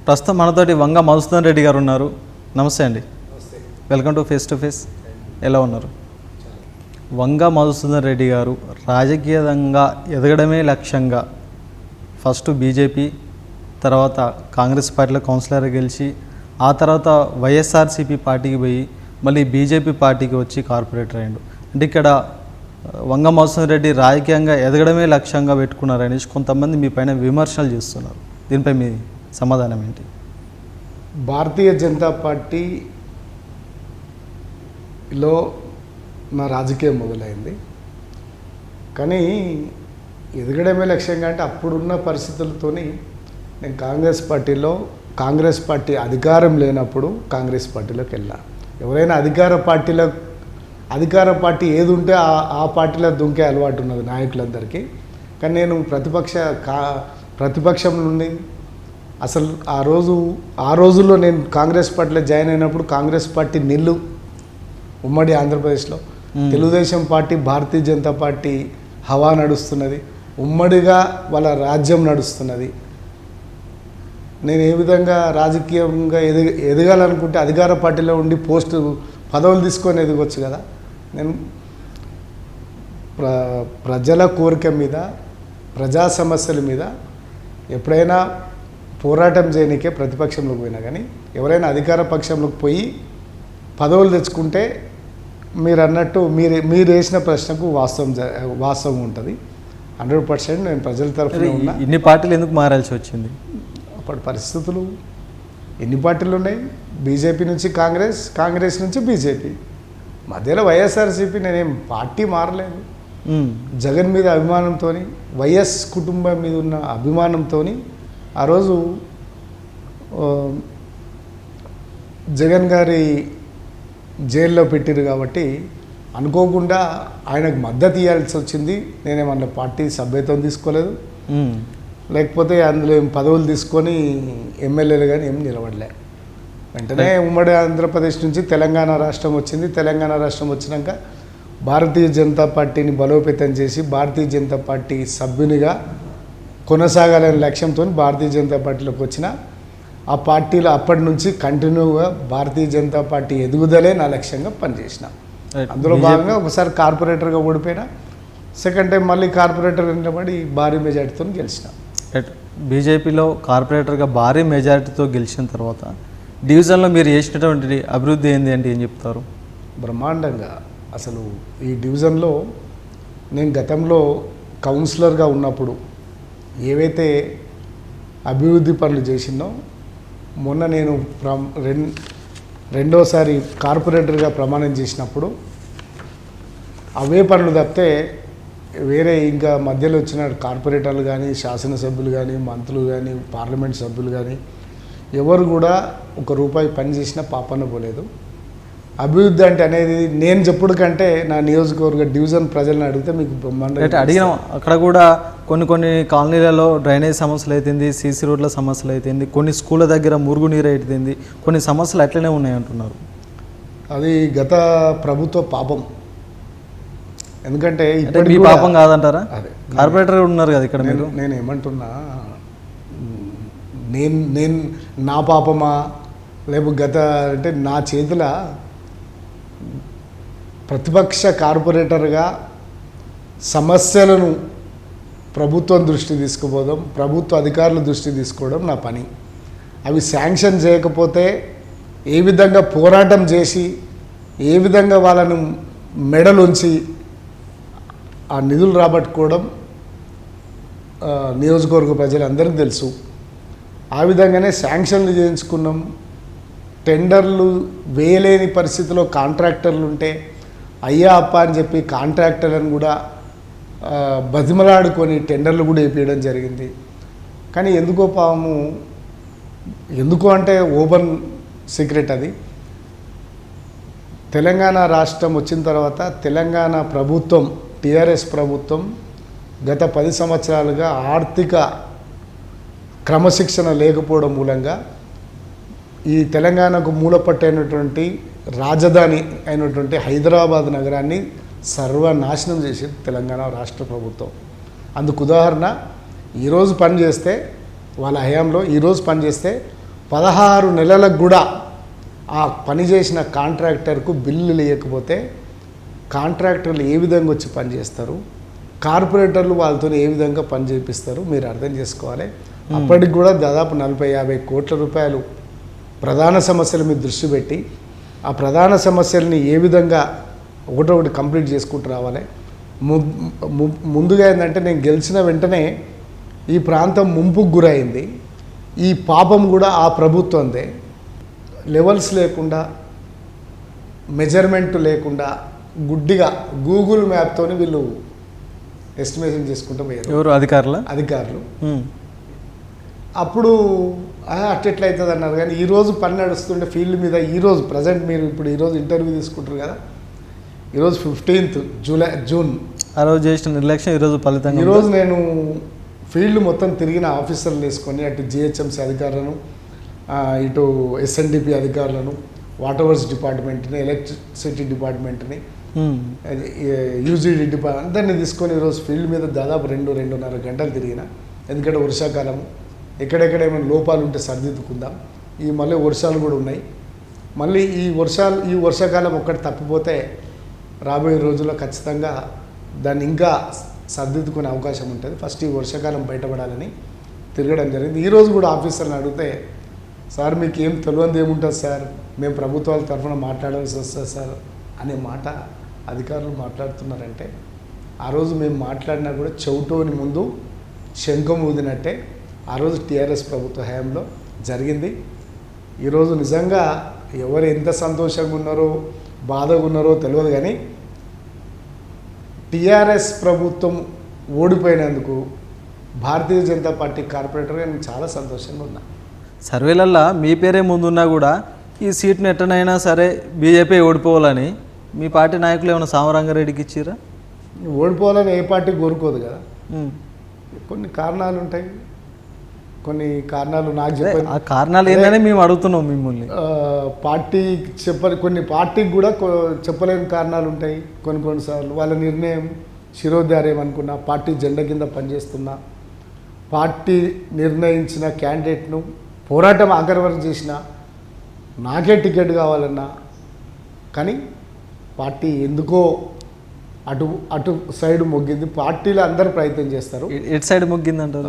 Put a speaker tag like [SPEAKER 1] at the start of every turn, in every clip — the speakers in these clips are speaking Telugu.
[SPEAKER 1] ప్రస్తుతం మనతోటి వంగ మధుసూదన్ రెడ్డి గారు ఉన్నారు. నమస్తే అండి. Welcome to face to face. ఎలా ఉన్నారు? వంగ మధుసూదన్ రెడ్డి గారు రాజకీయంగా ఎదగడమే లక్ష్యంగా ఫస్ట్ బీజేపీ, తర్వాత కాంగ్రెస్ పార్టీలో కౌన్సిలర్ గెలిచి ఆ తర్వాత వైఎస్ఆర్సీపీ పార్టీకి పోయి మళ్ళీ బీజేపీ పార్టీకి వచ్చి కార్పొరేటర్ అయ్యాడు. అంటే ఇక్కడ వంగ మధుసూదన్ రెడ్డి రాజకీయంగా ఎదగడమే లక్ష్యంగా పెట్టుకున్నారనేసి కొంతమంది మీ పైన విమర్శలు చేస్తున్నారు. దీనిపై మీ సమాధానం ఏంటి?
[SPEAKER 2] భారతీయ జనతా పార్టీలో నా రాజకీయం మొదలైంది. కానీ ఎదగడమే లక్ష్యంగా అంటే అప్పుడున్న పరిస్థితులతోని నేను కాంగ్రెస్ పార్టీ అధికారం లేనప్పుడు కాంగ్రెస్ పార్టీలోకి వెళ్ళా. ఎవరైనా అధికార పార్టీ ఏది ఉంటే ఆ పార్టీలో దుంకే అలవాటు ఉన్నది నాయకులందరికీ. కానీ నేను ప్రతిపక్షం నుండి అసలు ఆ రోజుల్లో నేను కాంగ్రెస్ పార్టీలో జాయిన్ అయినప్పుడు కాంగ్రెస్ పార్టీ నిల్లు ఉమ్మడి ఆంధ్రప్రదేశ్లో, తెలుగుదేశం పార్టీ, భారతీయ జనతా పార్టీ హవా నడుస్తున్నది, ఉమ్మడిగా వాళ్ళ రాజ్యం నడుస్తున్నది. నేను ఏ విధంగా రాజకీయంగా ఎదగాలనుకుంటే అధికార పార్టీలో ఉండి పదవులు తీసుకొని ఎదగవచ్చు కదా. నేను ప్రజల కోరిక మీద, ప్రజా సమస్యల మీద ఎప్పుడైనా పోరాటం చేయనికే ప్రతిపక్షంలోకి పోయినా, కానీ ఎవరైనా అధికార పక్షంలోకి పోయి పదవులు తెచ్చుకుంటే మీరు అన్నట్టు మీరు వేసిన ప్రశ్నకు వాస్తవం ఉంటుంది. 100% నేను ప్రజల తరఫున ఉన్నా.
[SPEAKER 1] ఇన్ని పార్టీలు ఎందుకు మారాల్సి వచ్చింది?
[SPEAKER 2] అప్పటి పరిస్థితులు. ఎన్ని పార్టీలు ఉన్నాయి? బీజేపీ నుంచి కాంగ్రెస్ నుంచి బీజేపీ, మధ్యలో వైఎస్ఆర్సీపీ. నేనేం పార్టీ మారలేదు. జగన్ మీద అభిమానంతో, వైఎస్ కుటుంబం మీద ఉన్న అభిమానంతో ఆ రోజు జగన్ గారి జైల్లో పెట్టారు కాబట్టి అనుకోకుండా ఆయనకు మద్దతు ఇవ్వాల్సి వచ్చింది. నేనేమన్నా పార్టీ సభ్యత్వం తీసుకోలేదు, లేకపోతే అందులో ఏం పదవులు తీసుకొని ఎమ్మెల్యేలు కానీ ఏం నిలబడలే. వెంటనే ఉమ్మడి ఆంధ్రప్రదేశ్ నుంచి తెలంగాణ రాష్ట్రం వచ్చింది. తెలంగాణ రాష్ట్రం వచ్చినాక భారతీయ జనతా పార్టీని బలోపేతం చేసి భారతీయ జనతా పార్టీ సభ్యునిగా కొనసాగాలనే లక్ష్యంతో భారతీయ జనతా పార్టీలోకి వచ్చిన. ఆ పార్టీలో అప్పటి నుంచి కంటిన్యూగా భారతీయ జనతా పార్టీ ఎదుగుదలే నా లక్ష్యంగా పనిచేసిన. అందులో భాగంగా ఒకసారి కార్పొరేటర్గా ఓడిపోయినా, సెకండ్ టైం మళ్ళీ కార్పొరేటర్ నిలబడి భారీ మెజార్టీతో గెలిచిన.
[SPEAKER 1] బీజేపీలో కార్పొరేటర్గా భారీ మెజారిటీతో గెలిచిన తర్వాత డివిజన్లో మీరు చేసినటువంటి అభివృద్ధి ఏంది అంటే ఏం చెప్తారు?
[SPEAKER 2] బ్రహ్మాండంగా. అసలు ఈ డివిజన్లో నేను గతంలో కౌన్సిలర్గా ఉన్నప్పుడు ఏవైతే అభివృద్ధి పనులు చేసినో, మొన్న నేను రెండోసారి కార్పొరేటర్గా ప్రమాణం చేసినప్పుడు అవే పనులు తప్పితే వేరే ఇంకా మధ్యలో వచ్చిన కార్పొరేటర్లు కానీ, శాసనసభ్యులు కానీ, మంత్రులు కానీ, పార్లమెంట్ సభ్యులు కానీ ఎవరు కూడా ₹1 పని చేసినా పాపన పోలేదు. అభివృద్ధి అంటే అనేది నేను చెప్పుడు కంటే నా నియోజకవర్గ డివిజన్ ప్రజలను అడిగితే మీకు
[SPEAKER 1] అడిగినాం. అక్కడ కూడా కొన్ని కాలనీలలో డ్రైనేజ్ సమస్యలు అవుతుంది, సీసీ రోడ్ల సమస్యలు అవుతుంది, కొన్ని స్కూళ్ళ దగ్గర మురుగునీరు అవుతుంది, కొన్ని సమస్యలు అట్లనే ఉన్నాయి అంటున్నారు.
[SPEAKER 2] అది గత ప్రభుత్వ పాపం. ఎందుకంటే
[SPEAKER 1] మీ పాపం కాదంటారా? అదే కార్పొరేటర్ ఉన్నారు కదా ఇక్కడ.
[SPEAKER 2] నేను ఏమంటున్నా, నేను నా పాపమా లేకపోతే గత అంటే నా చేతుల ప్రతిపక్ష కార్పొరేటర్గా సమస్యలను ప్రభుత్వం దృష్టి తీసుకుపోవడం, ప్రభుత్వ అధికారుల దృష్టి తీసుకోవడం నా పని. అవి శాంక్షన్ చేయకపోతే ఏ విధంగా పోరాటం చేసి ఏ విధంగా వాళ్ళను మెడలుంచి ఆ నిధులు రాబట్టుకోవడం నియోజకవర్గ ప్రజలందరికీ తెలుసు. ఆ విధంగానే శాంక్షన్లు చేయించుకున్నాం. టెండర్లు వేయలేని పరిస్థితిలో కాంట్రాక్టర్లు ఉంటే అయ్యా అప్ప అని చెప్పి కాంట్రాక్టర్లను కూడా బతిమలాడుకొని టెండర్లు కూడా వేయించడం జరిగింది. కానీ ఎందుకు అంటే ఓపెన్ సీక్రెట్ అది. తెలంగాణ రాష్ట్రం వచ్చిన తర్వాత తెలంగాణ ప్రభుత్వం, టీఆర్ఎస్ ప్రభుత్వం గత 10 సంవత్సరాలుగా ఆర్థిక క్రమశిక్షణ లేకపోవడం మూలంగా ఈ తెలంగాణకు మూలపట్టైనటువంటి రాజధాని అయినటువంటి హైదరాబాద్ నగరాన్ని సర్వనాశనం చేసింది తెలంగాణ రాష్ట్ర ప్రభుత్వం. అందుకు ఉదాహరణ, ఈరోజు పనిచేస్తే వాళ్ళ హయాంలో ఈరోజు పనిచేస్తే 16 నెలలకు కూడా ఆ పని చేసిన కాంట్రాక్టర్కు బిల్లు లేకపోతే కాంట్రాక్టర్లు ఏ విధంగా వచ్చి పనిచేస్తారు, కార్పొరేటర్లు వాళ్ళతో ఏ విధంగా పని చేపిస్తారు మీరు అర్థం చేసుకోవాలి. అప్పటికి కూడా దాదాపు 40-50 కోట్ల రూపాయలు ప్రధాన సమస్యల మీద దృష్టి పెట్టి ఆ ప్రధాన సమస్యల్ని ఏ విధంగా ఒకటొకటి కంప్లీట్ చేసుకుంటూ రావాలి. ముందుగా ఏంటంటే నేను గెలిచిన వెంటనే ఈ ప్రాంతం ముంపుకు గురైంది. ఈ పాపం కూడా ఆ ప్రభుత్వందే. లెవెల్స్ లేకుండా, మెజర్మెంట్ లేకుండా గుడ్డిగా గూగుల్ మ్యాప్తో వీళ్ళు ఎస్టిమేషన్ చేసుకుంటూ పోయారు.
[SPEAKER 1] ఎవరు
[SPEAKER 2] అధికారులు. అప్పుడు అట్టెట్లయితుంది అన్నారు. కానీ ఈరోజు పని నడుస్తుంటే ఫీల్డ్ మీద ఈరోజు ప్రజెంట్ మీరు ఇప్పుడు ఈరోజు ఇంటర్వ్యూ తీసుకుంటారు కదా, ఈరోజు 15th జూన్
[SPEAKER 1] ఆ రోజు చేసిన నిర్లక్ష్యం ఈరోజు ఫలితంగా.
[SPEAKER 2] ఈరోజు నేను ఫీల్డ్ మొత్తం తిరిగిన ఆఫీసర్లు వేసుకొని అటు జిహెచ్ఎంసీ అధికారులను, ఇటు ఎస్ఎన్డిపి అధికారులను, వాటర్ వర్క్స్ డిపార్ట్మెంట్ని, ఎలక్ట్రిసిటీ డిపార్ట్మెంట్ని, యూజీడీ డిపార్ట్మెంట్ అందరినీ తీసుకొని ఈరోజు ఫీల్డ్ మీద దాదాపు 2-2.5 గంటలు తిరిగిన. ఎందుకంటే వర్షాకాలము, ఎక్కడెక్కడ ఏమైనా లోపాలు ఉంటే సరిదిద్దుకుందాం. ఈ మళ్ళీ వర్షాలు కూడా ఉన్నాయి. మళ్ళీ ఈ వర్షాకాలం ఒక్కటి తప్పిపోతే రాబోయే రోజుల్లో ఖచ్చితంగా దాన్ని ఇంకా సర్దిద్దుకునే అవకాశం ఉంటుంది. ఫస్ట్ ఈ వర్షాకాలం బయటపడాలని తిరగడం జరిగింది. ఈరోజు కూడా ఆఫీసర్ని అడిగితే, సార్ మీకు ఏం తెలియదు ఏముంటుంది సార్, మేము ప్రభుత్వాల తరఫున మాట్లాడాల్సి వస్తుంది సార్ అనే మాట అధికారులు మాట్లాడుతున్నారంటే, ఆ రోజు మేము మాట్లాడినా కూడా చెవిటోని ముందు శంఖం ఊదినట్టే ఆ రోజు టీఆర్ఎస్ ప్రభుత్వ హయాంలో జరిగింది. ఈరోజు నిజంగా ఎవరు ఎంత సంతోషంగా ఉన్నారో బాధగా ఉన్నారో తెలియదు, కానీ టీఆర్ఎస్ ప్రభుత్వం ఓడిపోయినందుకు భారతీయ జనతా పార్టీ కార్పొరేటర్గా నేను చాలా సంతోషంగా ఉన్నా.
[SPEAKER 1] సర్వేలల్లో మీ పేరే ముందున్నా కూడా ఈ సీట్ని ఎట్టనైనా సరే బీజేపీ ఓడిపోవాలని మీ పార్టీ నాయకులు ఏమైనా సామరంగారెడ్డికి ఇచ్చిరా?
[SPEAKER 2] ఓడిపోవాలని ఏ పార్టీ కోరుకోదు కదా. కొన్ని కారణాలు ఉంటాయి, కొన్ని కారణాలు నాకు చెప్పారు.
[SPEAKER 1] ఆ కారణాలు ఏంటనే మేము అడుగుతున్నాం మిమ్మల్ని.
[SPEAKER 2] పార్టీ కొన్ని పార్టీకి కూడా చెప్పలేని కారణాలు ఉంటాయి. కొన్నిసార్లు వాళ్ళ నిర్ణయం శిరోధార్యం అనుకున్నా, పార్టీ జెండా కింద పనిచేస్తున్నా, పార్టీ నిర్ణయించిన క్యాండిడేట్ను పోరాటం ఆఖరి వరకు చేసిన, నాకే టికెట్ కావాలన్నా, కానీ పార్టీ ఎందుకో అటు సైడ్ మొగ్గింది. పార్టీలో అందరు ప్రయత్నం చేస్తారు.
[SPEAKER 1] ఎటు సైడ్ మొగ్గింది అంటారు?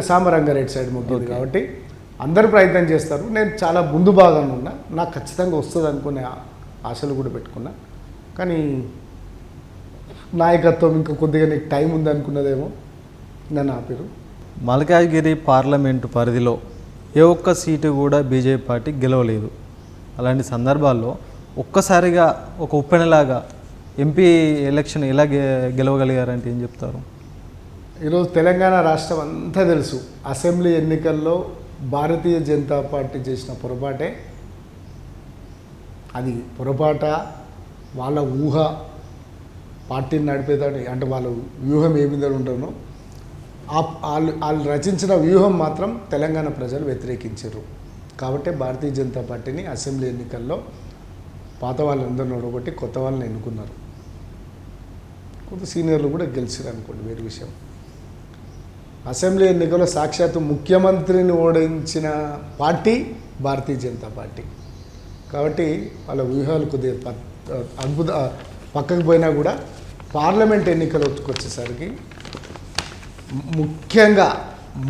[SPEAKER 2] సామరంగారెడ్డి సైడ్ మొగ్గింది కాబట్టి అందరు ప్రయత్నం చేస్తారు. నేను చాలా ముందు భాగంలో ఉన్నా, నాకు ఖచ్చితంగా వస్తుంది అనుకునే ఆశలు కూడా పెట్టుకున్నా. కానీ నాయకత్వం ఇంకా కొద్దిగా నీకు టైం ఉంది అనుకున్నదేమో నన్ను ఆపిరు.
[SPEAKER 1] మల్కాజ్గిరి పార్లమెంటు పరిధిలో ఏ ఒక్క సీటు కూడా బీజేపీ పార్టీ గెలవలేదు. అలాంటి సందర్భాల్లో ఒక్కసారిగా ఒక ఉప్పెనలాగా ఎంపీ ఎలక్షన్ ఎలా గెలవగలిగారంటే ఏం చెప్తారు?
[SPEAKER 2] ఈరోజు తెలంగాణ రాష్ట్రం అంతా తెలుసు, అసెంబ్లీ ఎన్నికల్లో భారతీయ జనతా పార్టీ చేసిన పొరపాటే. అది పొరపాట, వాళ్ళ ఊహ, పార్టీని నడిపేదాన్ని అంటే వాళ్ళ వ్యూహం ఏ విధంగా ఉంటుందో వాళ్ళు రచించిన వ్యూహం మాత్రం తెలంగాణ ప్రజలు వ్యతిరేకించారు. కాబట్టి భారతీయ జనతా పార్టీని అసెంబ్లీ ఎన్నికల్లో పాత వాళ్ళందరిని ఓడగొట్టి కొత్త వాళ్ళని ఎన్నుకున్నారు. కొంత సీనియర్లు కూడా గెలిచారు అనుకోండి, వేరే విషయం. అసెంబ్లీ ఎన్నికల్లో సాక్షాత్తు ముఖ్యమంత్రిని ఓడించిన పార్టీ భారతీయ జనతా పార్టీ. కాబట్టి వాళ్ళ వ్యూహాలు కొద్దిగా పక్కకు పోయినా కూడా పార్లమెంట్ ఎన్నికలు వచ్చేసరికి ముఖ్యంగా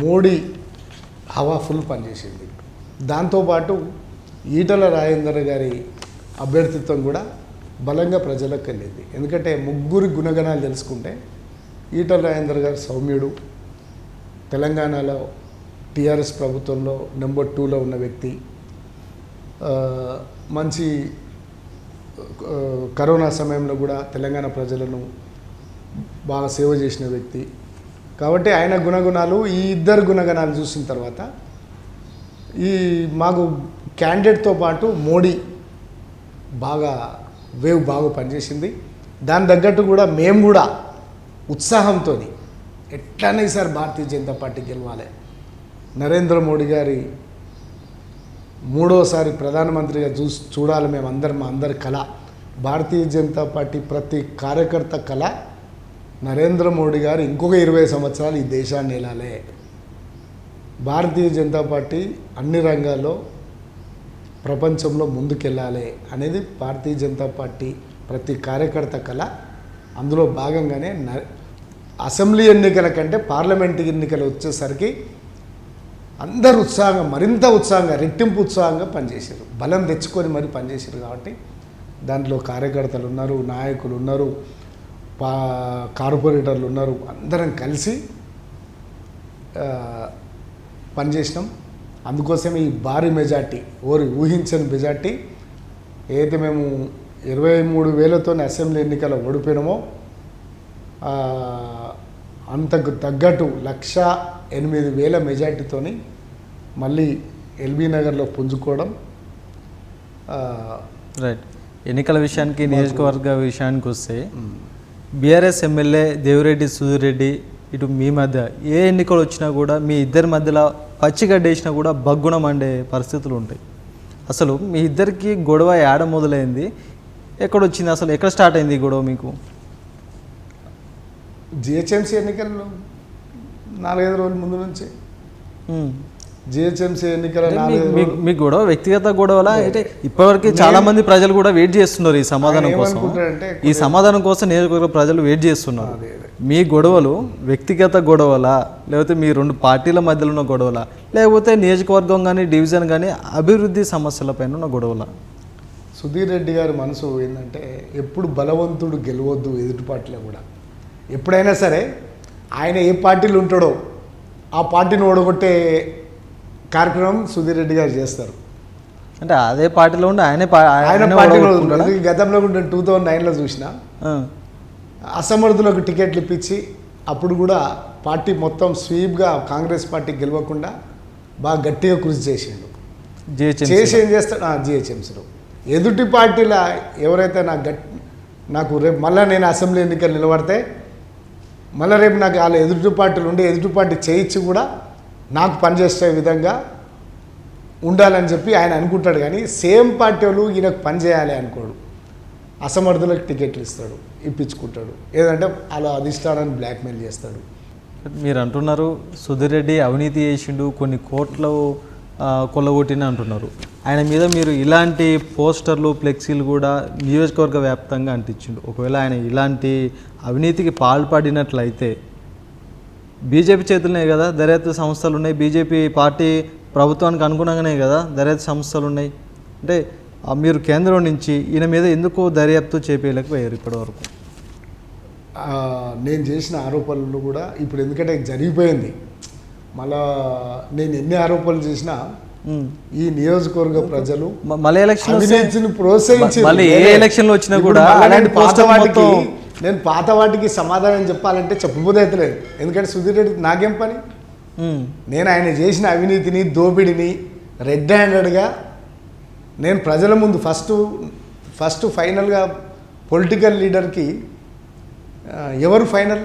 [SPEAKER 2] మోడీ హవా ఫుల్ పనిచేసింది. దాంతోపాటు ఈటల రాజేందర్ గారి అభ్యర్థిత్వం కూడా బలంగా ప్రజలకు వెళ్ళింది. ఎందుకంటే ముగ్గురి గుణగణాలు తెలుసుకుంటే ఈటల రాజేందర్ గారు సౌమ్యుడు, తెలంగాణలో టీఆర్ఎస్ ప్రభుత్వంలో నెంబర్ 2లో ఉన్న వ్యక్తి, మంచి కరోనా సమయంలో కూడా తెలంగాణ ప్రజలను బాగా సేవ చేసిన వ్యక్తి. కాబట్టి ఆయన గుణగుణాలు, ఈ ఇద్దరు గుణగణాలు చూసిన తర్వాత మాకు క్యాండిడేట్తో పాటు మోడీ వేవ్ బాగా పనిచేసింది. దాని తగ్గట్టు కూడా మేము కూడా ఉత్సాహంతో ఎట్లనే సార్ భారతీయ జనతా పార్టీ గెలవాలి, నరేంద్ర మోడీ గారి మూడోసారి ప్రధానమంత్రిగా చూడాలి మేమందరం, మా అందరి కళ, భారతీయ జనతా పార్టీ ప్రతి కార్యకర్త కళ నరేంద్ర మోడీ గారు ఇంకొక 20 సంవత్సరాలు ఈ దేశాన్ని ఏలాలే, భారతీయ జనతా పార్టీ అన్ని రంగాల్లో ప్రపంచంలో ముందుకెళ్ళాలి అనేది భారతీయ జనతా పార్టీ ప్రతి కార్యకర్త కళ. అందులో భాగంగానే అసెంబ్లీ ఎన్నికల కంటే పార్లమెంట్ ఎన్నికలు వచ్చేసరికి అందరూ ఉత్సాహంగా, మరింత ఉత్సాహంగా, రెట్టింపు ఉత్సాహంగా పనిచేశారు. బలం తెచ్చుకొని మరి పనిచేశారు. కాబట్టి దాంట్లో కార్యకర్తలు ఉన్నారు, నాయకులు ఉన్నారు, కార్పొరేటర్లు ఉన్నారు. అందరం కలిసి పనిచేసినాం. అందుకోసమే ఈ భారీ మెజార్టీ, ఊహించని మెజార్టీ ఏదైతే మేము 23,000తో అసెంబ్లీ ఎన్నికల్లో ఓడిపోయినామో అంతకు తగ్గట్టు 1,08,000 మెజార్టీతోని మళ్ళీ ఎల్బీ నగర్లో పుంజుకోవడం.
[SPEAKER 1] రైట్. ఎన్నికల విషయానికి, నియోజకవర్గ విషయానికి వస్తే బీఆర్ఎస్ ఎమ్మెల్యే దేవిరెడ్డి సుధీర్ రెడ్డి ఇటు మీ మధ్య ఏ ఎన్నికలు వచ్చినా కూడా మీ ఇద్దరి మధ్యలో పచ్చిగడ్డ వేసినా కూడా బగ్గున మండే పరిస్థితులు ఉంటాయి. అసలు మీ ఇద్దరికి గొడవ ఏడ మొదలైంది, ఎక్కడొచ్చింది, అసలు ఎక్కడ స్టార్ట్ అయింది ఈ గొడవ మీకు?
[SPEAKER 2] జిహెచ్ఎంసీ ఎన్నికల్లో 4-5 రోజుల ముందు నుంచి. జిహెచ్ఎంసీ ఎన్నికల
[SPEAKER 1] మీ గొడవ వ్యక్తిగత గొడవలా అయితే ఇప్పటివరకు చాలా మంది ప్రజలు కూడా వెయిట్ చేస్తున్నారు ఈ సమాధానం కోసం. ఈ సమాధానం కోసం నియోజకవర్గ ప్రజలు వెయిట్ చేస్తున్నారు. మీ గొడవలు వ్యక్తిగత గొడవలా, లేకపోతే మీ రెండు పార్టీల మధ్యలో ఉన్న గొడవలా, లేకపోతే నియోజకవర్గం కానీ డివిజన్ కానీ అభివృద్ధి సమస్యలపైన ఉన్న గొడవలా?
[SPEAKER 2] సుధీర్ రెడ్డి గారి మనసు ఏంటంటే ఎప్పుడు బలవంతుడు గెలవద్దు ఎదుటి పార్టీలో కూడా. ఎప్పుడైనా సరే ఆయన ఏ పార్టీలు ఉంటాడో ఆ పార్టీని ఓడగొట్టే కార్యక్రమం సుధీర్ రెడ్డి గారు చేస్తారు.
[SPEAKER 1] అంటే అదే పార్టీలో ఉండి ఆయన
[SPEAKER 2] పార్టీలో గతంలో కూడా 2009లో చూసిన అసమర్థులకు టికెట్లు ఇప్పించి అప్పుడు కూడా పార్టీ మొత్తం స్వీప్గా కాంగ్రెస్ పార్టీ గెలవకుండా బాగా గట్టిగా కృషి చేసిండు. చేసి ఏం చేస్తాడు జిహెచ్ఎంసీలో ఎదుటి పార్టీల ఎవరైతే నాకు రేపు మళ్ళీ నేను అసెంబ్లీ ఎన్నికలు నిలబడితే మళ్ళీ రేపు నాకు వాళ్ళ ఎదుటి పార్టీలు ఉండి ఎదుటి పార్టీ చేయించి కూడా నాకు పనిచేసే విధంగా ఉండాలని చెప్పి ఆయన అనుకుంటాడు. కానీ సేమ్ పార్టీ వాళ్ళు ఈయనకు పనిచేయాలి అనుకోడు. అసమర్థులకు టికెట్లు ఇస్తాడు, ఇప్పించుకుంటాడు, ఏదంటే అలా అధిష్టానాన్ని బ్లాక్మెయిల్ చేస్తాడు.
[SPEAKER 1] మీరు అంటున్నారు సుధీర్ రెడ్డి అవినీతి చేసిండు, కొన్ని కోట్లు కొల్లగొట్టిన అంటున్నారు. ఆయన మీద మీరు ఇలాంటి పోస్టర్లు, ఫ్లెక్సీలు కూడా నియోజకవర్గ వ్యాప్తంగా అంటించిండు. ఒకవేళ ఆయన ఇలాంటి అవినీతికి పాల్పడినట్లయితే బీజేపీ చేతులనే కదా దర్యాప్తు సంస్థలు ఉన్నాయి, బీజేపీ పార్టీ ప్రభుత్వానికి అనుగుణంగానే కదా దర్యాప్తు సంస్థలు ఉన్నాయి. అంటే మీరు కేంద్రం నుంచి ఈయన మీద ఎందుకు దర్యాప్తు చేపేయలేకపోయారు ఇప్పటివరకు?
[SPEAKER 2] నేను చేసిన ఆరోపణలు కూడా ఇప్పుడు ఎందుకంటే జరిగిపోయింది. మళ్ళా నేను ఎన్ని ఆరోపణలు చేసినా ఈ నియోజకవర్గ ప్రజలు
[SPEAKER 1] మళ్ళీ ఎలక్షన్
[SPEAKER 2] ప్రోత్సహించి
[SPEAKER 1] వచ్చినా కూడా
[SPEAKER 2] నేను పాత వాటికి సమాధానం చెప్పాలంటే చెప్పబోదైతలేదు. ఎందుకంటే సుధీర్ రెడ్డి నాకేం పని? నేను ఆయన చేసిన అవినీతిని, దోపిడిని రెడ్ హ్యాండెడ్గా నేను ప్రజల ముందు ఫస్ట్ ఫైనల్గా పొలిటికల్ లీడర్కి ఎవరు ఫైనల్?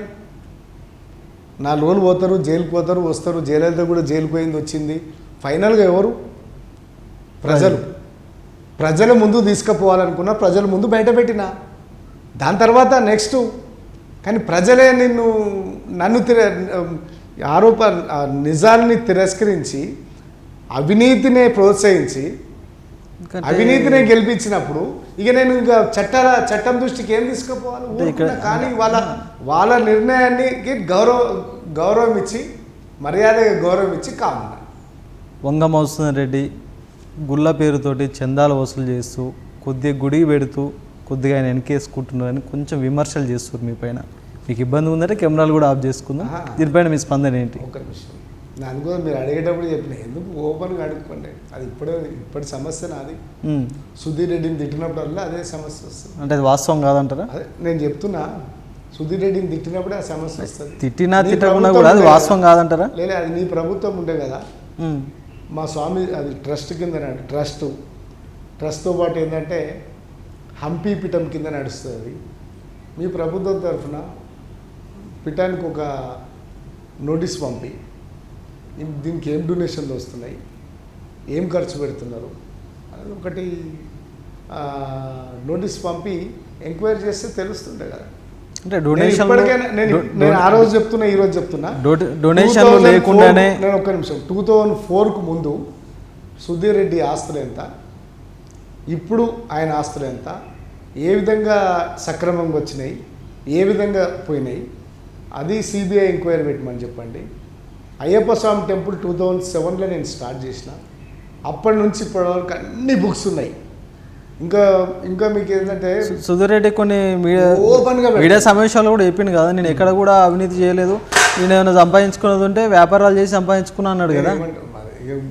[SPEAKER 2] 4 రోజులు పోతారు, జైలుకు పోతారు, వస్తారు. జయలలిత కూడా జైలుకు పోయింది, వచ్చింది. ఫైనల్గా ఎవరు? ప్రజల ముందు తీసుకుపోవాలనుకున్నా, ప్రజల ముందు బయట పెట్టిన దాని తర్వాత నెక్స్ట్. కానీ ప్రజలే నన్ను నిజాన్ని తిరస్కరించి అవినీతినే ప్రోత్సహించి అవినీతినే గెలిపించినప్పుడు ఇక నేను ఇంకా చట్టం దృష్టికి ఏం తీసుకుపోవాలి? కానీ వాళ్ళ నిర్ణయాన్ని గౌరవం ఇచ్చి, మర్యాదగా గౌరవం ఇచ్చి కామన్నా.
[SPEAKER 1] వంగ మధుసూదన్ రెడ్డి గుళ్ళ పేరుతోటి చందాలు వసూలు చేస్తూ కొద్దిగా గుడికి పెడుతూ కొద్దిగా ఆయన వెనకేసుకుంటున్నారని కొంచెం విమర్శలు చేస్తారు మీ పైన. మీకు ఇబ్బంది ఉందంటే కెమెరాలు కూడా ఆఫ్ చేసుకుందాం. దీనిపైన మీ స్పందన ఏంటి?
[SPEAKER 2] ఒక నిమిషం, నాకు కూడా మీరు అడిగేటప్పుడు చెప్పిన ఎందుకు ఓపెన్గా అడుక్కోండి, అది ఇప్పటి సమస్య నాది. సుధీర్ రెడ్డిని తిట్టినప్పుడల్లా అదే సమస్య వస్తుంది.
[SPEAKER 1] అంటే అది వాస్తవం కాదంటారా?
[SPEAKER 2] అదే నేను చెప్తున్నా, సుధీర్ రెడ్డిని తిట్టినప్పుడే ఆ సమస్య వస్తుంది.
[SPEAKER 1] తిట్టకుండా కూడా అది వాస్తవం కాదంటారా?
[SPEAKER 2] లేదు, అది నీ ప్రభుత్వం ఉండే కదా, మా స్వామి అది ట్రస్ట్ కింద ట్రస్ట్తో పాటు ఏంటంటే హంపీ పీఠం కింద నడుస్తుంది. మీ ప్రభుత్వం తరఫున పీఠానికి ఒక నోటీస్ పంపి దీనికి ఏం డొనేషన్లు వస్తున్నాయి, ఏం ఖర్చు పెడుతున్నారు అది ఒకటి నోటీస్ పంపి ఎంక్వైరీ చేస్తే తెలుస్తుండే కదా.
[SPEAKER 1] అంటే డొనేషన్
[SPEAKER 2] ఇప్పటికైనా నేను ఆ రోజు చెప్తున్నా, ఈ రోజు చెప్తున్నా,
[SPEAKER 1] డొనేషన్ లేకుండానే.
[SPEAKER 2] నేను ఒక్క నిమిషం, 2004కు ముందు సుధీర్ రెడ్డి ఆస్తులు ఎంత, ఇప్పుడు ఆయన ఆస్తులు ఎంత, ఏ విధంగా సక్రమంగా వచ్చినాయి, ఏ విధంగా పోయినాయి, అది సిబిఐ ఎంక్వైరీ పెట్టమని చెప్పండి. అయ్యప్ప స్వామి టెంపుల్ 2007లో నేను స్టార్ట్ చేసిన, అప్పటి నుంచి ఇప్పటి వరకు అన్ని బుక్స్ ఉన్నాయి. ఇంకా ఇంకా మీకు ఏంటంటే
[SPEAKER 1] సుధీర్ రెడ్డి కొన్ని
[SPEAKER 2] ఓపెన్గా
[SPEAKER 1] మీడియా సమావేశాలు కూడా చెప్పింది కదా, నేను ఎక్కడ కూడా అవినీతి చేయలేదు, నేను ఏమైనా సంపాదించుకున్నది ఉంటే వ్యాపారాలు చేసి సంపాదించుకున్నా అన్నాడు కదా.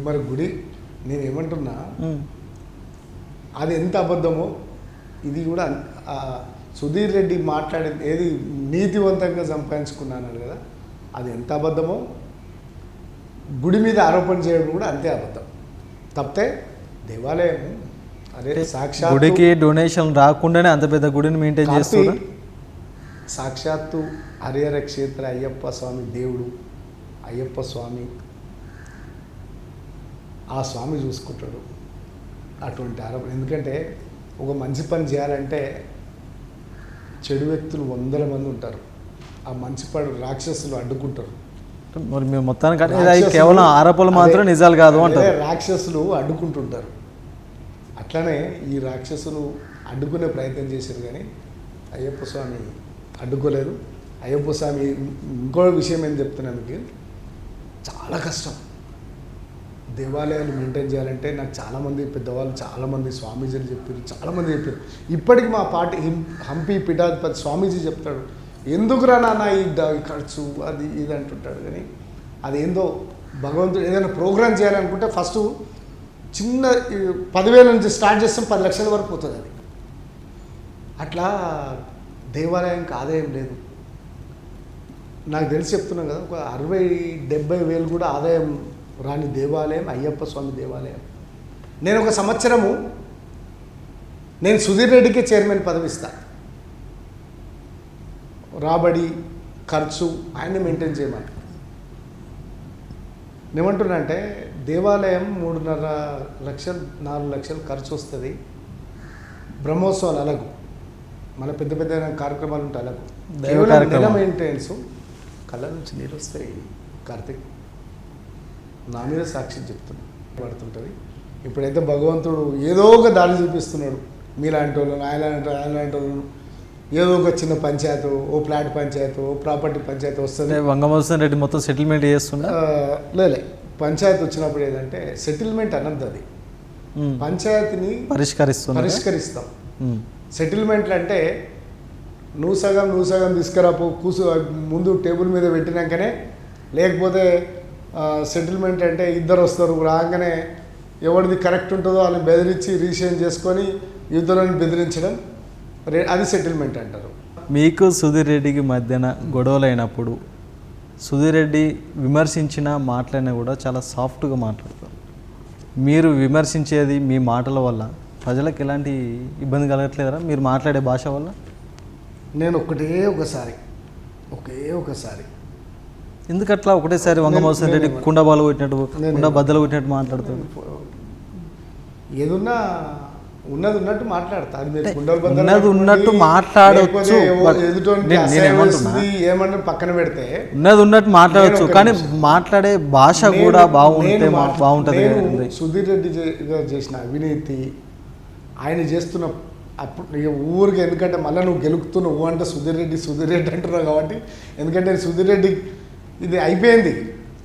[SPEAKER 2] మరి గుడి నేను ఏమంటున్నా, అది ఎంత అబద్ధమో ఇది కూడా సుధీర్ రెడ్డి మాట్లాడేది ఏది నీతివంతంగా సంపాదించుకున్నాను కదా, అది ఎంత అబద్ధమో గుడి మీద ఆరోపణ చేయడం కూడా అంతే అబద్ధం. తప్పితే దేవాలయం అదే సాక్షాత్
[SPEAKER 1] గుడికి డొనేషన్ రాకుండానే అంత పెద్ద గుడిని మెయింటైన్ చేస్తున్నా.
[SPEAKER 2] సాక్షాత్తు హరిహర క్షేత్ర అయ్యప్ప స్వామి దేవుడు, అయ్యప్ప స్వామి ఆ స్వామి చూసుకుంటాడు అటువంటి ఆరోపణ. ఎందుకంటే ఒక మంచి పని చేయాలంటే చెడు వ్యక్తులు 100 మంది ఉంటారు, ఆ మంచి పని రాక్షసులు అడ్డుకుంటారు.
[SPEAKER 1] మరి మేము మొత్తానికి కేవలం ఆరోపణలు మాత్రం నిజాలు కాదు అంటే
[SPEAKER 2] రాక్షసులు అడ్డుకుంటుంటారు. అట్లనే ఈ రాక్షసులు అడ్డుకునే ప్రయత్నం చేశారు, కానీ అయ్యప్ప స్వామి అడ్డుకోలేదు. అయ్యప్ప స్వామి ఇంకో విషయం ఏం చెప్తున్నాను మీకు, చాలా కష్టం దేవాలయాలు మెయింటైన్ చేయాలంటే. నాకు చాలామంది పెద్దవాళ్ళు, చాలామంది స్వామీజీలు చెప్పారు, చాలామంది చెప్పారు. ఇప్పటికి మా పార్టీ హంపి పీఠాధిపతి స్వామీజీ చెప్తాడు, ఎందుకురా నాన్న ఈ ఖర్చు అది ఇది అంటుంటాడు. కానీ అదేందో భగవంతుడు ఏదైనా ప్రోగ్రామ్ చేయాలనుకుంటే ఫస్ట్ చిన్న 10,000 నుంచి స్టార్ట్ చేస్తాం, 10 లక్షల వరకు పోతుంది అది. అట్లా దేవాలయానికి ఆదాయం లేదు. నాకు తెలిసి చెప్తున్నాను కదా, ఒక 60-70 వేలు కూడా ఆదాయం రాని దేవాలయం అయ్యప్ప స్వామి దేవాలయం. నేను ఒక సంవత్సరము నేను సుధీర్ రెడ్డికి చైర్మన్ పదవి ఇస్తా, రాబడి ఖర్చు ఆయన్ని మెయింటైన్ చేయమని. ఏమంటున్నా అంటే దేవాలయం 3.5 లక్షలు 4 లక్షలు ఖర్చు వస్తుంది. బ్రహ్మోత్సవాలు అలాగు, మన పెద్ద పెద్ద కార్యక్రమాలు ఉంటాయి అలాగు, నెల మెయింటెనెన్స్. కళ్ళ నుంచి నీరు వస్తాయి కార్తీక్, నా మీద సాక్షి చెప్తున్నా పడుతుంటుంది. ఇప్పుడైతే భగవంతుడు ఏదో ఒక దారి చూపిస్తున్నాడు, మీలాంటి వాళ్ళను ఆయనలాంటి వాళ్ళను, ఏదో ఒక చిన్న పంచాయతీ, ఓ ఫ్లాట్ పంచాయతీ, ఓ ప్రాపర్టీ పంచాయతీ వస్తుంది.
[SPEAKER 1] వంగమోహన్ రెడ్డి మొత్తం సెటిల్మెంట్ చేస్తున్నా
[SPEAKER 2] లేలే. పంచాయతీ వచ్చినప్పుడు ఏదంటే సెటిల్మెంట్ అన్నది, అది పంచాయతీని పరిష్కరిస్తాం. సెటిల్మెంట్లు అంటే నువ్వు సగం తీసుకురాపో ముందు టేబుల్ మీద పెట్టినాకనే, లేకపోతే సెటిల్మెంట్ అంటే ఇద్దరు వస్తారు, రాగానే ఎవరిది కరెక్ట్ ఉంటుందో వాళ్ళని బెదిరించి రీషేన్ చేసుకొని యుద్ధంలోని బెదిరించడం, అది సెటిల్మెంట్ అంటారు.
[SPEAKER 1] మీకు సుధీర్ రెడ్డికి మధ్యన గొడవలు అయినప్పుడు సుధీర్ రెడ్డి విమర్శించిన మాటలైనా కూడా చాలా సాఫ్ట్గా మాట్లాడతారు. మీరు విమర్శించేది మీ మాటల వల్ల ప్రజలకు ఎలాంటి ఇబ్బంది కలగట్లేదా మీరు మాట్లాడే భాష వల్ల?
[SPEAKER 2] నేను ఒకే ఒకసారి
[SPEAKER 1] ఎందుకట్లా ఒకటేసారి వంగమోహన్ రెడ్డి కుండబాలు కొట్టినట్టు, కుండ బద్దలు కొట్టినట్టు మాట్లాడుతాడు?
[SPEAKER 2] ఏదున్నా ఉన్నది ఉన్నట్టు మాట్లాడతా,
[SPEAKER 1] ఉన్నది ఉన్నట్టు మాట్లాడవచ్చు,
[SPEAKER 2] ఏమన్నా పక్కన పెడితే
[SPEAKER 1] ఉన్నది ఉన్నట్టు మాట్లాడవచ్చు, కానీ మాట్లాడే భాష కూడా బాగుంటుంది.
[SPEAKER 2] సుధీర్ రెడ్డి గారు చేసిన అవినీతి, ఆయన చేస్తున్న అప్పుడు ఊరికి, ఎందుకంటే మళ్ళీ నువ్వు గెలుపుతున్నావు అంటే సుధీర్ రెడ్డి అంటున్నావు కాబట్టి, ఎందుకంటే సుధీర్ రెడ్డి ఇది అయిపోయింది,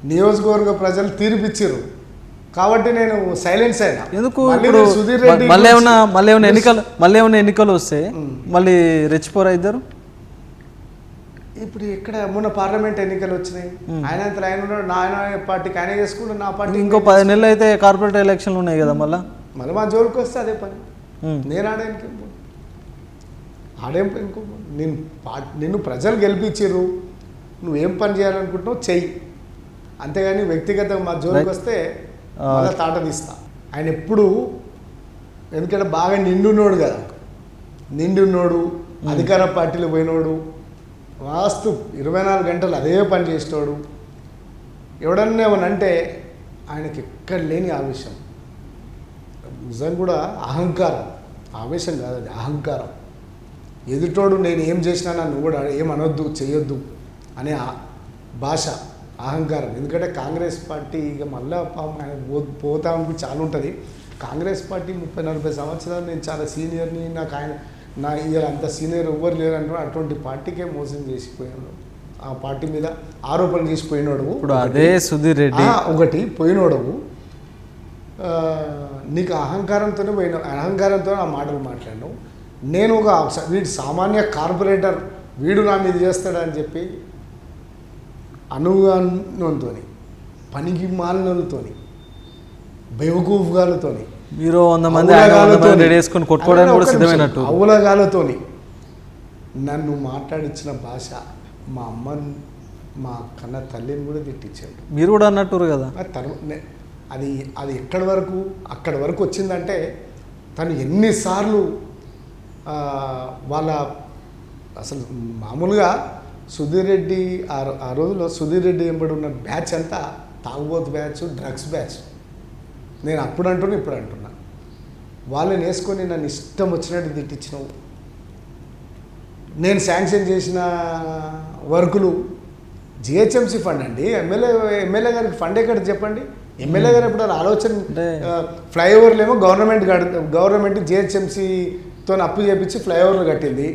[SPEAKER 2] నియోజకవర్గ ప్రజలు తీర్పిచ్చారు కాబట్టి నేను సైలెన్స్ అయినా.
[SPEAKER 1] ఎందుకు సుధీర్ రెడ్డి మళ్ళీ ఏమైనా ఎన్నికలు వస్తే మళ్ళీ రెచ్చిపోరా ఇద్దరు?
[SPEAKER 2] ఇప్పుడు ఇక్కడ మొన్న పార్లమెంట్ ఎన్నికలు వచ్చినాయి, ఆయన ఉన్నాడు, నా పార్టీకి ఆయన చేసుకుంటూ నా పార్టీ.
[SPEAKER 1] ఇంకో 10 నెలలు అయితే కార్పొరేట్ ఎలక్షన్లు ఉన్నాయి కదా, మళ్ళీ
[SPEAKER 2] మా జోలికి వస్తే అదే పని. నేను ఆడేం ఇంకో నిన్ను ప్రజలు గెలిపించారు, నువ్వేం పని చేయాలనుకుంటున్నావు చెయ్యి, అంతేగాని వ్యక్తిగతంగా మా జోలికి వస్తే మళ్ళీ తాట తీస్తా. ఆయన ఎప్పుడు, ఎందుకంటే బాగా నిండున్నోడు కదా, అధికార పార్టీలో పోయినోడు, వాస్తు 24 గంటలు అదే పని చేసినోడు. ఎవడన్నా ఏమనంటే ఆయనకి ఎక్కడ లేని ఆవేశం, నిజం కూడా అహంకారం, ఆవేశం కాదు అది అహంకారం. ఎదుటోడు నేను ఏం చేసినా నన్ను కూడా ఏం అనొద్దు చేయొద్దు అనే భాష, అహంకారం. ఎందుకంటే కాంగ్రెస్ పార్టీ ఇక మళ్ళీ ఆయన పోతానికి చాలా ఉంటుంది. కాంగ్రెస్ పార్టీ 30-40 సంవత్సరాలు నేను చాలా సీనియర్ని, నాకు ఆయన నా ఇవాళ అంత సీనియర్ ఎవ్వరు లేరంటే అటువంటి పార్టీకే మోసం చేసిపోయాడు, ఆ పార్టీ మీద ఆరోపణలు చేసిపోయినోడు.
[SPEAKER 1] ఇప్పుడు అదే సుధీర్ రెడ్డి
[SPEAKER 2] ఒకటి పోయినోడు, నీకు అహంకారంతో ఆ మాటలు మాట్లాడినావు. నేను వీడు సామాన్య కార్పొరేటర్, వీడు నా మీద చేస్తాడని చెప్పి అనుగానంతో, పనికి మాలినలతో, బెవకూఫ్గాలతో,
[SPEAKER 1] మీరు 100 మంది రెడీ వేసుకొని కొట్టుకోవడానికి కూడా సిద్ధమైనట్టు
[SPEAKER 2] అవులగాలతోని నన్ను మాట్లాడించిన భాష మా అమ్మని, మా కన్న తల్లిని కూడా తిట్టించాడు.
[SPEAKER 1] మీరు కూడా అన్నట్టు కదా.
[SPEAKER 2] అది అక్కడి వరకు వచ్చిందంటే తను ఎన్నిసార్లు వాళ్ళ అసలు మామూలుగా సుధీర్ రెడ్డి ఆ రోజులో సుధీర్ రెడ్డి ఎంబడి ఉన్న బ్యాచ్ అంతా తాగుబోతు బ్యాచ్, డ్రగ్స్ బ్యాచ్. నేను అప్పుడు అంటున్నా, ఇప్పుడు అంటున్నా, వాళ్ళని వేసుకొని నన్ను ఇష్టం వచ్చినట్టు తిట్టించినావు. నేను చేసిన వర్కులు జిహెచ్ఎంసీ ఫండ్ అండి. ఎమ్మెల్యే గారికి ఫండ్ ఎక్కడ చెప్పండి? ఎమ్మెల్యే గారు ఎప్పుడు ఆలోచన, ఫ్లైఓవర్లు ఏమో గవర్నమెంట్ జిహెచ్ఎంసీతో అప్పు చేపించి ఫ్లైఓవర్లు కట్టింది.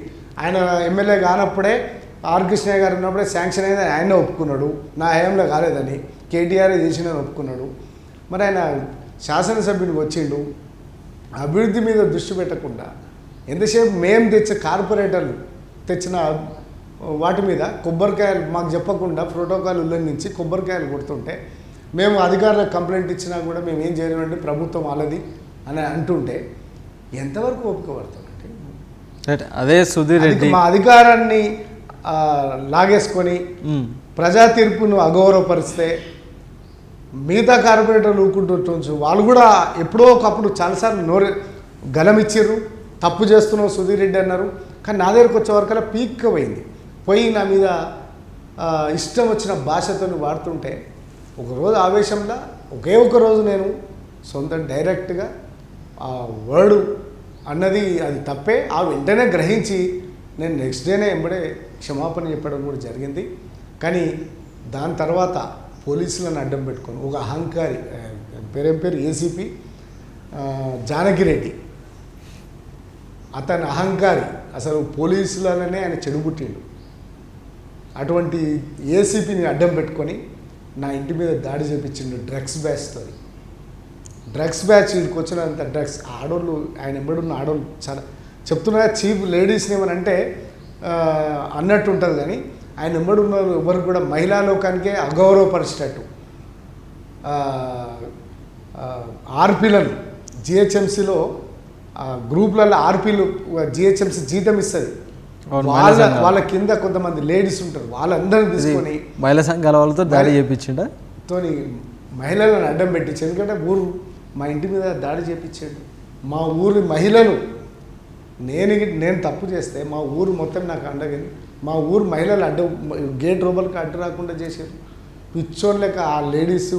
[SPEAKER 2] ఆయన ఎమ్మెల్యే కానప్పుడే ఆర్ కృష్ణయ్య గారు ఉన్నప్పుడే శాంక్షన్ అయింది, ఆయనే ఒప్పుకున్నాడు. నా హయాంలో కాలేదని కేటీఆర్ చేసినని ఒప్పుకున్నాడు. మరి ఆయన శాసనసభ్యునికి వచ్చిండు, అభివృద్ధి మీద దృష్టి పెట్టకుండా ఎంతసేపు మేము కార్పొరేటర్లు తెచ్చిన వాటి మీద కొబ్బరికాయలు మాకు చెప్పకుండా ప్రోటోకాల్ ఉల్లంఘించి కొబ్బరికాయలు కొడుతుంటే, మేము అధికారులకు కంప్లైంట్ ఇచ్చినా కూడా మేము ఏం చేయలేమంటే ప్రభుత్వం వాళ్ళది అని అంటుంటే ఎంతవరకు ఒప్పుకోబడతామంటే,
[SPEAKER 1] అదే సుధీర్ రెడ్డి
[SPEAKER 2] మా అధికారాన్ని లాగేసుకొని ప్రజా తీర్పును అగౌరవపరిస్తే మిగతా కార్పొరేటర్లు ఊరుకుంటుండొచ్చు. వాళ్ళు కూడా ఎప్పుడో ఒకప్పుడు చాలాసార్లు గలమిచ్చిర్రు, తప్పు చేస్తున్నావు సుధీర్ రెడ్డి అన్నారు. కానీ నా దగ్గరకు వచ్చే వరకల్లా పీక్ పోయి నా మీద ఇష్టం వచ్చిన భాషతో వాడుతుంటే, ఒకరోజు ఆవేశంలో ఒక రోజు నేను డైరెక్ట్గా ఆ వర్డు అన్నది అది తప్పే, ఆ వెంటనే గ్రహించి నేను నెక్స్ట్ డేనే ఎంబడే క్షమాపణ చెప్పడం కూడా జరిగింది. కానీ దాని తర్వాత పోలీసులను అడ్డం పెట్టుకొని ఒక అహంకారి, పేరు ఏసీపీ జానకిరెడ్డి, అతని అహంకారి, అసలు పోలీసులనే ఆయన చెడుబుట్టిండు. అటువంటి ఏసీపీని అడ్డం పెట్టుకొని నా ఇంటి మీద దాడి చేపించిండు డ్రగ్స్ బ్యాచ్తో. డ్రగ్స్ బ్యాచ్ వీడికి వచ్చినంత డ్రగ్స్ ఆడోళ్ళు, ఆయన ఎంబడున్న ఆడోళ్ళు చాలా చెప్తున్నా, చీఫ్ లేడీస్ని ఏమనంటే అన్నట్టు ఉంటుంది. కానీ ఆయన ఎంబడున్న ఎవరు కూడా మహిళా లోకానికే అగౌరవపరిచేటట్టు ఆర్పీలను జిహెచ్ఎంసీలో గ్రూప్లలో ఆర్పీలు జిహెచ్ఎంసీ జీతం ఇస్తుంది, వాళ్ళ కింద కొంతమంది లేడీస్ ఉంటారు, వాళ్ళందరినీ తీసుకొని
[SPEAKER 1] మహిళా సంఘాల వాళ్ళతో దాడి చేయించిండ
[SPEAKER 2] తోని మహిళలను అడ్డం పెట్టించి. ఎందుకంటే మా ఇంటి మీద దాడి చేయించాడు. మా ఊరి మహిళలు, నేను తప్పు చేస్తే మా ఊరు మొత్తం నాకు అండగని మా ఊరు మహిళలు గేట్ రూపలకి అడ్డు రాకుండా చేశారు. పిచ్చోన్ లెక్క ఆ లేడీస్,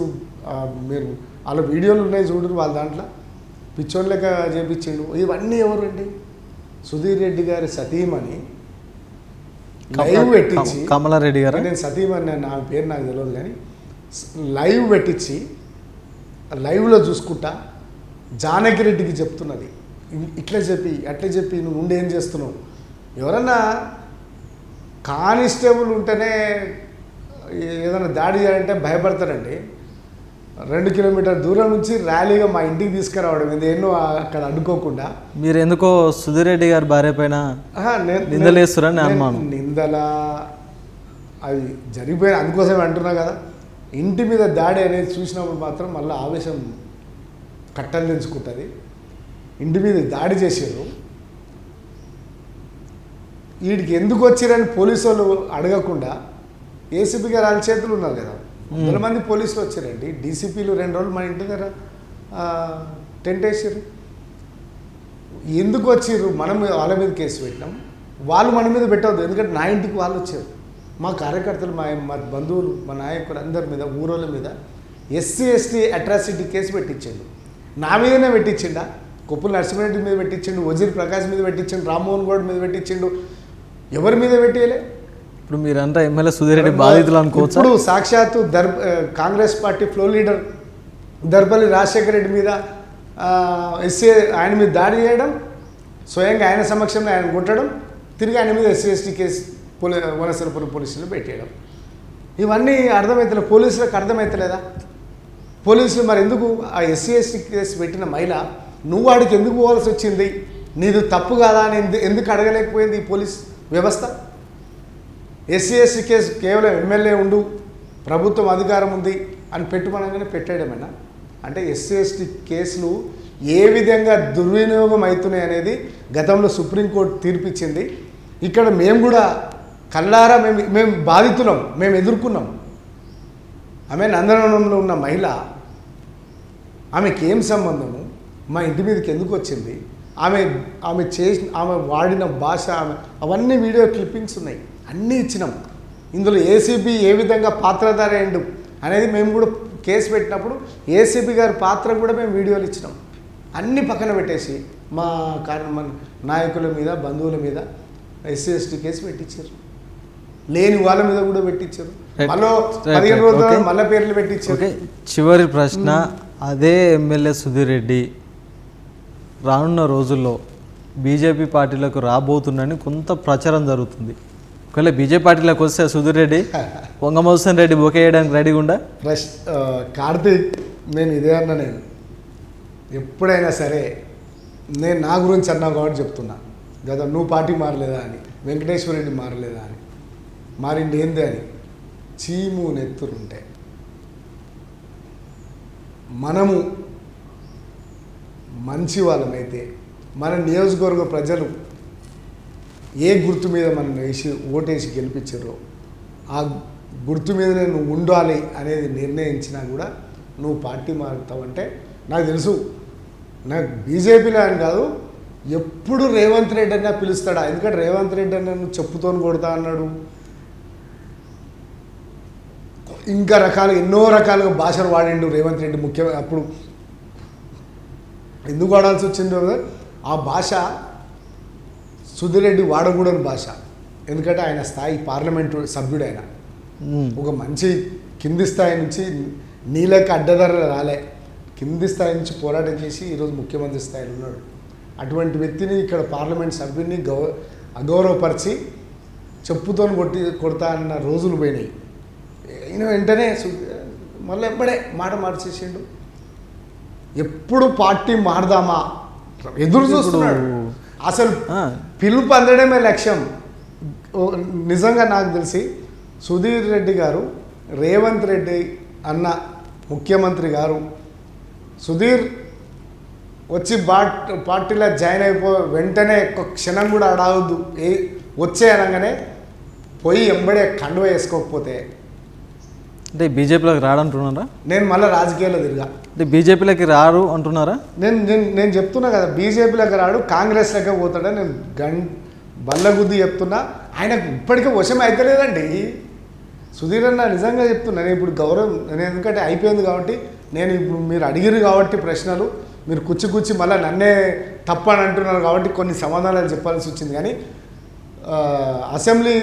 [SPEAKER 2] మీరు వాళ్ళ వీడియోలు ఉన్నాయి చూడరు, వాళ్ళ దాంట్లో పిచ్చోన్ లెక్క చేపించిండు. ఇవన్నీ ఎవరండి? సుధీర్ రెడ్డి గారి సతీమణి లైవ్ పెట్టించి,
[SPEAKER 1] కమలారెడ్డి గారు,
[SPEAKER 2] నేను సతీమణి నా పేరు నాకు తెలియదు కానీ లైవ్ పెట్టించి లైవ్లో చూసుకుంటా జానకిరెడ్డికి చెప్తున్నది, ఇట్లా చెప్పి అట్లా చెప్పి నువ్వు ఉండి ఏం చేస్తున్నావు. ఎవరన్నా కానిస్టేబుల్ ఉంటేనే ఏదైనా దాడి చేయాలంటే భయపడతారండి. 2 కిలోమీటర్ దూరం నుంచి ర్యాలీగా మా ఇంటికి తీసుకురావడం, ఎన్నో అక్కడ అడ్డుకోకుండా.
[SPEAKER 1] మీరు ఎందుకో సుధీర్ రెడ్డి గారి భార్య పైన నిందలేస్తారని అనుమానం.
[SPEAKER 2] నిందల అవి జరిగిపోయిన అందుకోసమే అంటున్నా కదా. ఇంటి మీద దాడి అనేది చూసినప్పుడు మాత్రం మళ్ళీ ఆవేశం కట్టలు తెంచుకుంటుంది. ఇంటి మీద దాడి చేసారు, వీడికి ఎందుకు వచ్చిరని పోలీసు వాళ్ళు అడగకుండా ఏసీపీ గారు వాళ్ళ చేతులు ఉన్నారు కదా, 100 మంది పోలీసులు వచ్చారండి. డీసీపీలు 2 రోజులు మన ఇంటి దగ్గర టెంట్ వేసారు. ఎందుకు వచ్చిర్రు? మనం వాళ్ళ మీద కేసు పెట్టినాం, వాళ్ళు మన మీద పెట్టవద్దు. ఎందుకంటే నా ఇంటికి వాళ్ళు వచ్చారు, మా కార్యకర్తలు, మా బంధువులు, మా నాయకులు అందరి మీద, ఊరోళ్ళ మీద SC ST అట్రాసిటీ కేసు పెట్టించాడు. నా మీదనే పెట్టించిండా? కొప్పుల నరసింహారెడ్డి మీద పెట్టించిండు, వజీర్ ప్రకాష్ మీద పెట్టించిండు, రామ్మోహన్ గౌడ్ మీద పెట్టించిండు, ఎవరి మీద పెట్టేయలే.
[SPEAKER 1] ఇప్పుడు మీరంతా ఎమ్మెల్యే సుధీర్ రెడ్డి బాధితులు అనుకోవచ్చు.
[SPEAKER 2] ఇప్పుడు సాక్షాత్తు Congress party floor leader Darpalli Rajasekhara Reddy మీద ఎస్సీ ఆయన మీద దాడి చేయడం, స్వయంగా ఆయన సమక్షంలో ఆయన కొట్టడం, తిరిగి ఆయన మీద ఎస్సీ ఎస్టీ కేసు వనసరపురం పోలీసులు పెట్టేయడం, ఇవన్నీ అర్థమవుతలేదు. పోలీసులకు అర్థమవుతలేదా? పోలీసులు మరి ఎందుకు ఆ ఎస్సీ ఎస్టీ కేసు పెట్టిన మహిళ నువ్వు వాడికి ఎందుకు పోవాల్సి వచ్చింది, నీది తప్పు కాదా అని ఎందుకు అడగలేకపోయింది ఈ పోలీస్ వ్యవస్థ? ఎస్సీ ఎస్టీ కేసు కేవలం ఎమ్మెల్యే ఉండు, ప్రభుత్వం అధికారం ఉంది అని పెట్టుమనగానే పెట్టేయడమేనా? అంటే ఎస్సీ ఎస్టీ కేసులు ఏ విధంగా దుర్వినియోగం అవుతున్నాయి అనేది గతంలో సుప్రీంకోర్టు తీర్పిచ్చింది. ఇక్కడ మేము కూడా కళ్ళారా మేము బాధితులం, మేము ఎదుర్కొన్నాం. ఆమె నందనవనంలో ఉన్న మహిళ, ఆమెకి ఏం సంబంధము, మా ఇంటి మీదకి ఎందుకు వచ్చింది, ఆమె వాడిన భాష, అవన్నీ వీడియో క్లిప్పింగ్స్ ఉన్నాయి, అన్నీ ఇచ్చినాం. ఇందులో ఏసీబీ ఏ విధంగా పాత్రధార అయ్యిండు అనేది మేము కూడా కేసు పెట్టినప్పుడు ఏసీబీ గారి పాత్ర కూడా మేము వీడియోలు ఇచ్చినాం. అన్నీ పక్కన పెట్టేసి మా నాయకుల మీద, బంధువుల మీద ఎస్సీ ఎస్టీ కేసు పెట్టించారు, లేని వాళ్ళ మీద కూడా పెట్టించారు. మళ్ళీ 15 రోజులు మళ్ళీ పేర్లు పెట్టించారు.
[SPEAKER 1] చివరి ప్రశ్న, అదే ఎమ్మెల్యే సుధీర్ రెడ్డి రానున్న రోజుల్లో బీజేపీ పార్టీలకు రాబోతుందని కొంత ప్రచారం జరుగుతుంది. ఒకవేళ బీజేపీ పార్టీలోకి వస్తే సుధీర్ రెడ్డి వంగమోహన్ రెడ్డి బొకే వేయడానికి రెడీగా ఉండా?
[SPEAKER 2] కార్తీక్, నేను ఇదే అన్నా, నేను ఎప్పుడైనా సరే నేను నా గురించి అన్నా కాబట్టి చెప్తున్నా కదా, నువ్వు పార్టీ మారలేదా అని, వెంకటేశ్వర రెడ్డి మారలేదా అని, మారింది ఏంది అని చీము నెత్తురుంటే మనము మంచి వాళ్ళమైతే మన నియోజకవర్గ ప్రజలు ఏ గుర్తు మీద మనం ఓటేసి గెలిపించారో ఆ గుర్తు మీదనే నువ్వు ఉండాలి అనేది నిర్ణయించినా కూడా నువ్వు పార్టీ మారుతావంటే నాకు తెలుసు. నాకు బీజేపీలో అని కాదు, ఎప్పుడు రేవంత్ రెడ్డి అన్నా పిలుస్తాడా? ఎందుకంటే రేవంత్ రెడ్డి అన్న నువ్వు చెప్పుతోని కొడతా అన్నాడు, ఇంకా ఎన్నో రకాలుగా భాషలు వాడిండు రేవంత్ రెడ్డి. ముఖ్యంగా అప్పుడు ఎందుకు వాడాల్సి వచ్చిందో ఆ భాష సుధీర్ రెడ్డి వాడకూడని భాష. ఎందుకంటే ఆయన స్థాయి పార్లమెంటు సభ్యుడు, ఆయన ఒక మంచి కింది స్థాయి నుంచి నీళ్ళకి అడ్డదారులు రాలే, కింది స్థాయి నుంచి పోరాటం చేసి ఈరోజు ముఖ్యమంత్రి స్థాయిలో ఉన్నాడు. అటువంటి వ్యక్తిని ఇక్కడ పార్లమెంట్ సభ్యుడిని అగౌరవపరిచి చెప్పుతో కొడతా అన్న రోజులు పోయినాయి. అయిన వెంటనే మళ్ళీ ఎప్పుడే మాట మార్చేసిండు. ఎప్పుడు పార్టీ మారదామా ఎదురు చూస్తున్నాడు. అసలు పిలుపు అందడమే లక్ష్యం. నిజంగా నాకు తెలిసి సుధీర్ రెడ్డి గారు, రేవంత్ రెడ్డి అన్న ముఖ్యమంత్రి గారు, సుధీర్ వచ్చి పార్టీలో జాయిన్ వెంటనే ఒక క్షణం కూడా అడగద్దు, వచ్చే అనగానే పోయి ఎంబడే కండువ వేసుకోకపోతే
[SPEAKER 1] అంటే బీజేపీలోకి రాడంటున్నారా?
[SPEAKER 2] నేను మళ్ళీ రాజకీయాల్లో తిరిగా.
[SPEAKER 1] అంటే బీజేపీలోకి రారు అంటున్నారా?
[SPEAKER 2] నేను చెప్తున్నా కదా, బీజేపీలోకి రాడు, కాంగ్రెస్లోకి పోతాడని నేను బల్లగుద్ది చెప్తున్నా. ఆయనకు ఇప్పటికే వశం అవుతలేదండి సుధీర్ అన్న, నిజంగా చెప్తున్నా. నేను ఇప్పుడు గౌరవం, నేను ఎందుకంటే అయిపోయింది కాబట్టి, నేను ఇప్పుడు మీరు అడిగిరు కాబట్టి ప్రశ్నలు మీరు కూర్చి మళ్ళీ నన్నే తప్పని అంటున్నారు కాబట్టి కొన్ని సమాధానాలు చెప్పాల్సి వచ్చింది. కానీ అసెంబ్లీ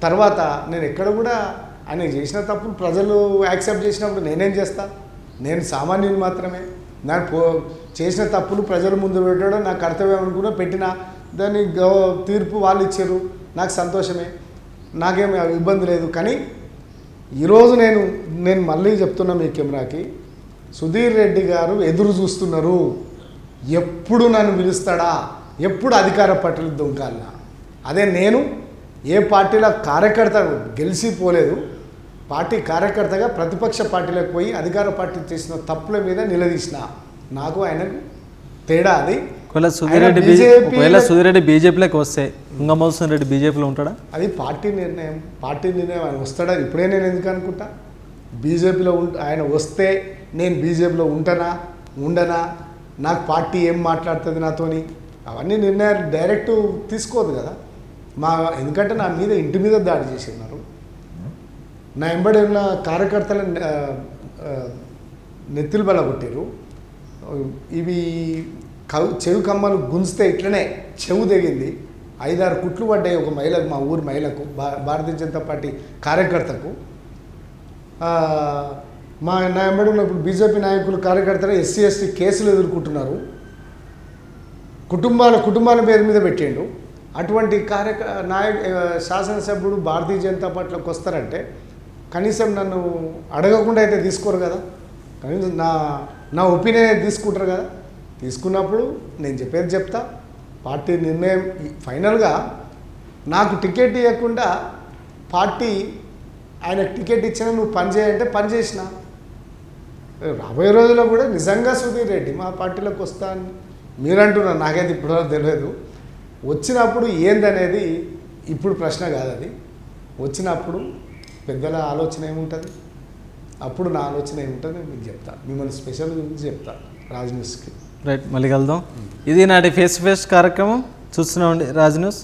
[SPEAKER 2] తర్వాత నేను ఎక్కడ కూడా ఆయన చేసిన తప్పులు ప్రజలు యాక్సెప్ట్ చేసినప్పుడు నేనేం చేస్తా? నేను సామాన్యుని మాత్రమే. నాకు చేసిన తప్పులు ప్రజల ముందు పెట్టడం నా కర్తవ్యం అనుకున్నా, పెట్టినా దాన్ని తీర్పు వాళ్ళు ఇచ్చారు, నాకు సంతోషమే, నాకేమి ఇబ్బంది లేదు. కానీ ఈరోజు నేను మళ్ళీ చెప్తున్నా మీ కెమెరాకి, సుధీర్ రెడ్డి గారు ఎదురు చూస్తున్నారు, ఎప్పుడు నన్ను పిలుస్తాడా, ఎప్పుడు అధికార పట్టులు దొంకాలనా. అదే నేను ఏ పార్టీలో కార్యకర్త గెలిచిపోలేదు, పార్టీ కార్యకర్తగా ప్రతిపక్ష పార్టీలకు పోయి అధికార పార్టీ చేసిన తప్పుల మీద నిలదీసిన. నాకు ఆయనకు తేడా అది.
[SPEAKER 1] సుధీర్ రెడ్డి బీజేపీలోకి వస్తే వంగమోహన్ రెడ్డి బీజేపీలో ఉంటాడా?
[SPEAKER 2] అది పార్టీ నిర్ణయం. ఆయన వస్తాడా ఇప్పుడే నేను ఎందుకు అనుకుంటా. బీజేపీలో ఆయన వస్తే నేను బీజేపీలో ఉండనా, నాకు పార్టీ ఏం మాట్లాడుతుంది నాతోని, అవన్నీ నిర్ణయాలు డైరెక్ట్ తీసుకోదు కదా. ఎందుకంటే నా మీద ఇంటి మీద దాడి చేసినారు, నా వెంబడి ఉన్న కార్యకర్తలను నెత్తిలు బల కొట్టారు, ఇవి చెవి కమ్మలు గుంజితే ఇట్లనే చెవు తెగింది, 5-6 కుట్లు పడ్డాయి ఒక మహిళకు, మా ఊరి మహిళకు, భారతీయ జనతా పార్టీ కార్యకర్తకు. మా నా వెంబడి ఉన్నప్పుడు బీజేపీ నాయకులు కార్యకర్తలు ఎస్సీ ఎస్టీ కేసులు ఎదుర్కొంటున్నారు, కుటుంబాల పేరు మీద పెట్టిండు. అటువంటి శాసనసభ్యుడు భారతీయ జనతా పార్టీలోకి వస్తారంటే కనీసం నన్ను అడగకుండా అయితే తీసుకోరు కదా, కనీసం నా ఒపీనియన్ తీసుకుంటారు కదా. తీసుకున్నప్పుడు నేను చెప్పేది చెప్తా. పార్టీ నిర్ణయం ఫైనల్గా నాకు టికెట్ ఇవ్వకుండా పార్టీ ఆయనకు టికెట్ ఇచ్చినా నువ్వు పని చేయంటే పని చేసిన. రాబోయే రోజుల్లో కూడా నిజంగా సుధీర్ రెడ్డి మా పార్టీలోకి వస్తా అని మీరు అంటున్నారు, నాకైతే ఇప్పటివరకు తెలియదు. వచ్చినప్పుడు ఏందనేది ఇప్పుడు ప్రశ్న కాదు, అది వచ్చినప్పుడు పెద్దల ఆలోచన ఏముంటుంది, అప్పుడు నా ఆలోచన ఏముంటుంది నేను మీకు చెప్తాను. మిమ్మల్ని స్పెషల్ గురించి చెప్తాను రాజ్ న్యూస్కి.
[SPEAKER 1] రైట్, మళ్ళీ కలుద్దాం. ఇది నాటి ఫేస్ టు ఫేస్ కార్యక్రమం. చూస్తున్నామండి రాజ్ న్యూస్.